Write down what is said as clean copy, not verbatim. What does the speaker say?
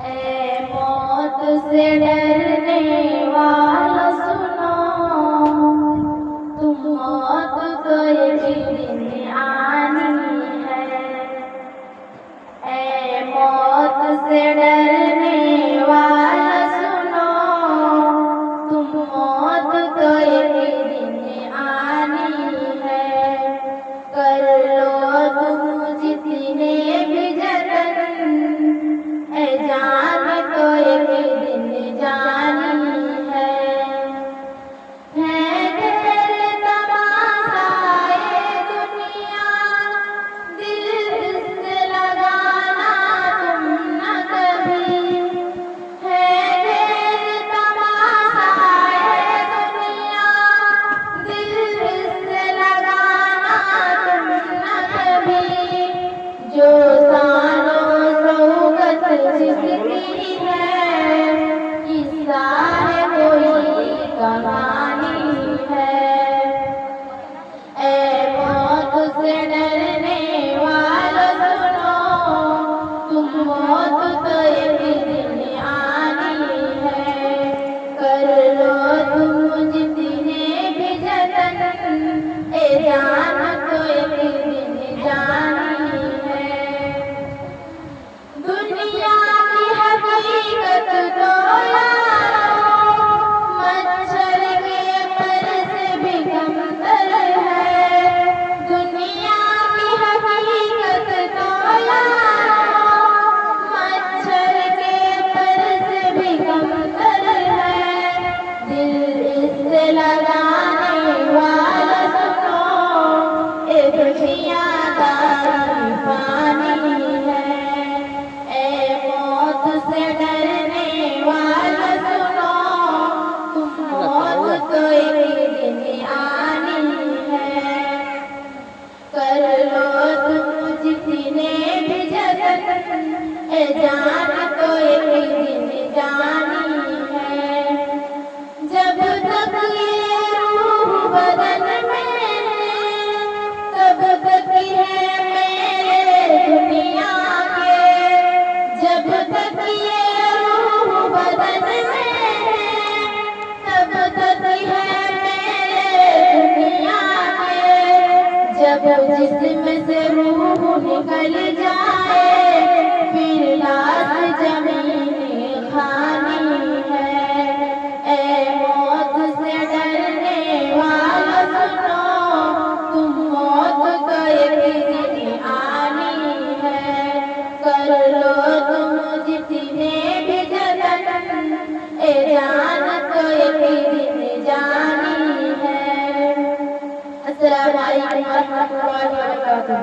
ऐ मौत से डरने वालों सुनो, तुम मौत तो एक दिन आनी है। ऐ मौत से डरने वालों सुनो, तुम मौत तो एक दिन आनी है। कर लो तुम जितने भी जतन, ऐ जान तो एक दिन जानी है। ढेर तमाशाए दुनिया, दिल से लगाना तुम न कभी। ढेर तमाशाए दुनिया, दिल से लगाना तुम न कभी। जो सालों शौकत जिसकी है, किस्सा है कोई कहानी है। ऐ मौत से डरने वालों सुनो, तुम मौत तो एक दिन आनी है। कर लो तुम जितने भी जतन, ऐ जान तो एक दिन जानी है। दुनिया की हकीकत तो यारो, मच्छर के पर से भी कमतर है। दुनिया की हकीकत तो यारो, मच्छर के पर से भी कमतर है। दिल इससे लगाने वाला सुनो, ए दुनियादारी फानी है। ऐ मौत से डरने वाला सुनो, तुम मौत तो एक दिन आनी है। कर लो तुम जितने भी जतन, ऐ जान तो एक दिन जानी है। जब तक ये रूह बदन में है, तब तक है मेरे दुनिया के। जब तक ये रूह बदन में है, तब तक है मेरे दुनिया के। जब जिस्म से रूह निकल जाए, फिर लाश जमीन खानी है। ऐ मौत से डरने वालों सुनो, तुम मौत तो एक दिन आनी है। कर लो तुम जितने भी जतन, ऐ जान तो एक दिन जानी है। अस्सलामु अलैकुम व रहमतुल्लाहि व बरकातुहू।